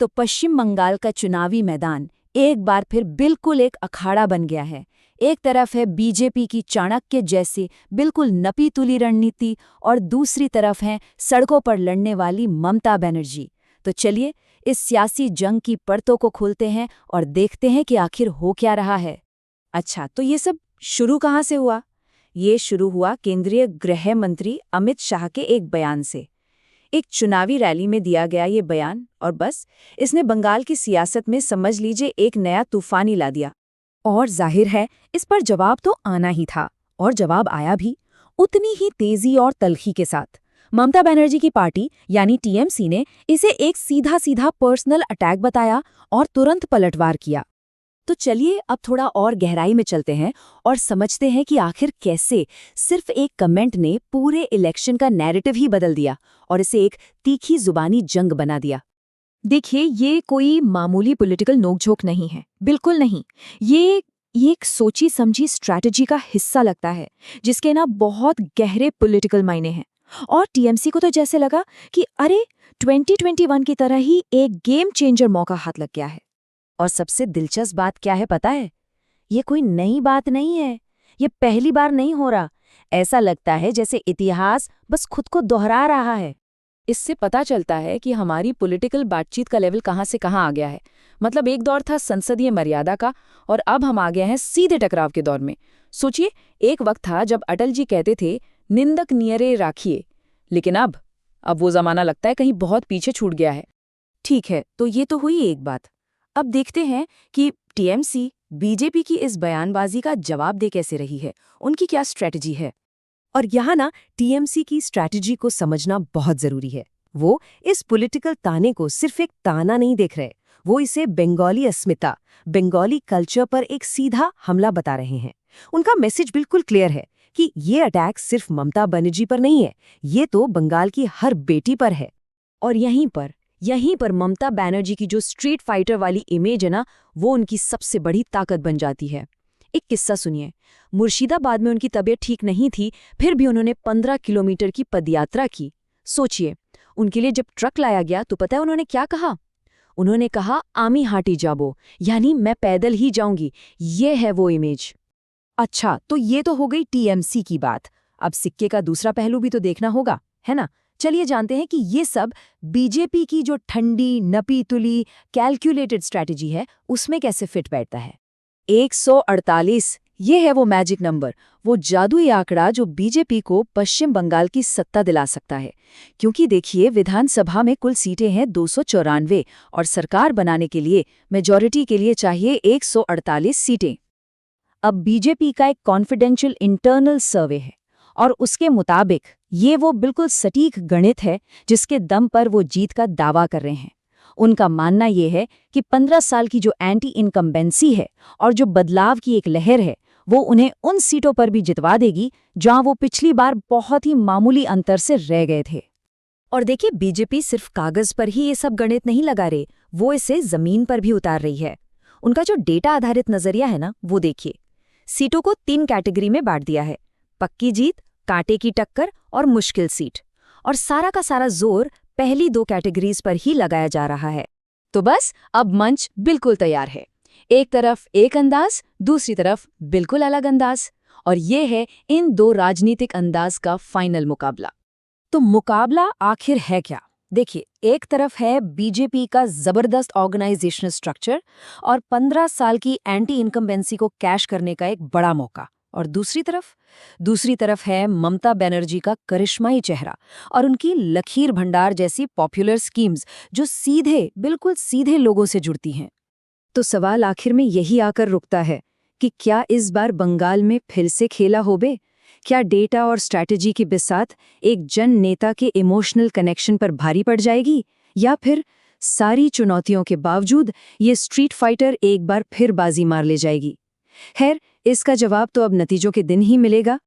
तो पश्चिम बंगाल का चुनावी मैदान एक बार फिर बिल्कुल एक अखाड़ा बन गया है। एक तरफ है बीजेपी की चाणक्य जैसी बिल्कुल नपी-तुली रणनीति और दूसरी तरफ है सड़कों पर लड़ने वाली ममता बनर्जी। तो चलिए इस सियासी जंग की परतों को खोलते हैं और देखते हैं कि आखिर हो क्या रहा है। अच्छा, तो ये सब शुरू कहाँ से हुआ? ये शुरू हुआ केंद्रीय गृह मंत्री अमित शाह के एक बयान से। एक चुनावी रैली में दिया गया ये बयान और बस इसने बंगाल की सियासत में समझ लीजिए एक नया तूफान ही ला दिया। और जाहिर है इस पर जवाब तो आना ही था, और जवाब आया भी उतनी ही तेजी और तल्खी के साथ। ममता बनर्जी की पार्टी यानी टीएमसी ने इसे एक सीधा सीधा पर्सनल अटैक बताया और तुरंत पलटवार किया। तो चलिए अब थोड़ा और गहराई में चलते हैं और समझते हैं कि आखिर कैसे सिर्फ एक कमेंट ने पूरे इलेक्शन का नैरेटिव ही बदल दिया और इसे एक तीखी जुबानी जंग बना दिया। देखिए, ये कोई मामूली पॉलिटिकल नोकझोंक नहीं है, बिल्कुल नहीं। ये एक सोची समझी स्ट्रैटेजी का हिस्सा लगता है जिसके ना बहुत गहरे पॉलिटिकल मायने हैं। और टीएमसी को तो जैसे लगा कि अरे 2021 की तरह ही एक गेम चेंजर मौका हाथ लग गया है। और सबसे दिलचस्प बात क्या है पता है? ये कोई नई बात नहीं है, ये पहली बार नहीं हो रहा। ऐसा लगता है जैसे इतिहास बस खुद को दोहरा रहा है। इससे पता चलता है कि हमारी पॉलिटिकल बातचीत का लेवल कहाँ से कहाँ आ गया है। मतलब एक दौर था संसदीय मर्यादा का और अब हम आ गए हैं सीधे टकराव के दौर में। सोचिए, एक वक्त था जब अटल जी कहते थे निंदक नियरे राखिए, लेकिन अब वो जमाना लगता है कहीं बहुत पीछे छूट गया है। ठीक है, तो ये तो हुई एक बात। अब देखते हैं कि टीएमसी बीजेपी की इस बयानबाजी का जवाब दे कैसे रही है, उनकी क्या स्ट्रैटेजी है। और यहाँ ना टीएमसी की स्ट्रैटेजी को समझना बहुत जरूरी है। वो इस पॉलिटिकल ताने को सिर्फ एक ताना नहीं देख रहे, वो इसे बंगाली अस्मिता, बंगाली कल्चर पर एक सीधा हमला बता रहे हैं। उनका मैसेज बिल्कुल क्लियर है कि ये अटैक सिर्फ ममता बनर्जी पर नहीं है, ये तो बंगाल की हर बेटी पर है। और यहीं पर ममता बनर्जी की जो स्ट्रीट फाइटर वाली इमेज है ना, वो उनकी सबसे बड़ी ताकत बन जाती है। एक किस्सा सुनिए। मुर्शिदाबाद में उनकी तबीयत ठीक नहीं थी, फिर भी उन्होंने 15 किलोमीटर की पदयात्रा की। सोचिए, उनके लिए जब ट्रक लाया गया तो पता है उन्होंने क्या कहा? उन्होंने कहा आमी हाटी जाबो, यानी मैं पैदल ही जाऊंगी। ये है वो इमेज। अच्छा, तो ये तो हो गई टीएमसी की बात। अब सिक्के का दूसरा पहलू भी तो देखना होगा, है ना? चलिए जानते हैं कि ये सब बीजेपी की जो ठंडी, नपी-तुली, कैलकुलेटेड स्ट्रैटेजी है, उसमें कैसे फिट बैठता है। 148, ये है वो मैजिक नंबर, वो जादुई आंकड़ा जो बीजेपी को पश्चिम बंगाल की सत्ता दिला सकता है। क्योंकि देखिए, विधानसभा में कुल सीटें हैं 294 और सरकार बनाने के लिए मेजॉरिटी के लिए चाहिए 148 सीटें। अब बीजेपी का एक कॉन्फिडेंशियल इंटरनल सर्वे है और उसके मुताबिक ये वो बिल्कुल सटीक गणित है जिसके दम पर वो जीत का दावा कर रहे हैं। उनका मानना ये है कि 15 साल की जो एंटी इनकम्बेंसी है और जो बदलाव की एक लहर है, वो उन्हें उन सीटों पर भी जितवा देगी जहां वो पिछली बार बहुत ही मामूली अंतर से रह गए थे। और देखिए, बीजेपी सिर्फ कागज पर ही ये सब गणित नहीं लगा रही, वो इसे जमीन पर भी उतार रही है। उनका जो डेटा आधारित नजरिया है ना, वो देखिए। सीटों को 3 कैटेगरी में बांट दिया है: पक्की जीत, कांटे की टक्कर और मुश्किल सीट। और सारा का सारा जोर पहली 2 कैटेगरीज पर ही लगाया जा रहा है। तो बस अब मंच बिल्कुल तैयार है। एक तरफ एक अंदाज, दूसरी तरफ बिल्कुल अलग अंदाज। और ये है इन 2 राजनीतिक अंदाज का फाइनल मुकाबला। तो मुकाबला आखिर है क्या? देखिए, एक तरफ है बीजेपी का जबरदस्त ऑर्गेनाइजेशनल स्ट्रक्चर और 15 साल की एंटी इनकम्बेंसी को कैश करने का एक बड़ा मौका। और दूसरी तरफ है ममता बनर्जी का करिश्माई चेहरा और उनकी लखीर भंडार जैसी पॉपुलर स्कीम्स जो बिल्कुल सीधे लोगों से जुड़ती हैं। तो सवाल आखिर में यही आकर रुकता है कि क्या इस बार बंगाल में फिर से खेला होबे? क्या डेटा और स्ट्रैटेजी की बिसात एक जन नेता के इमोशनल कनेक्शन पर भारी पड़ जाएगी, या फिर सारी चुनौतियों के बावजूद ये स्ट्रीट फाइटर एक बार फिर बाजी मार ले जाएगी? खैर, इसका जवाब तो अब नतीजों के दिन ही मिलेगा।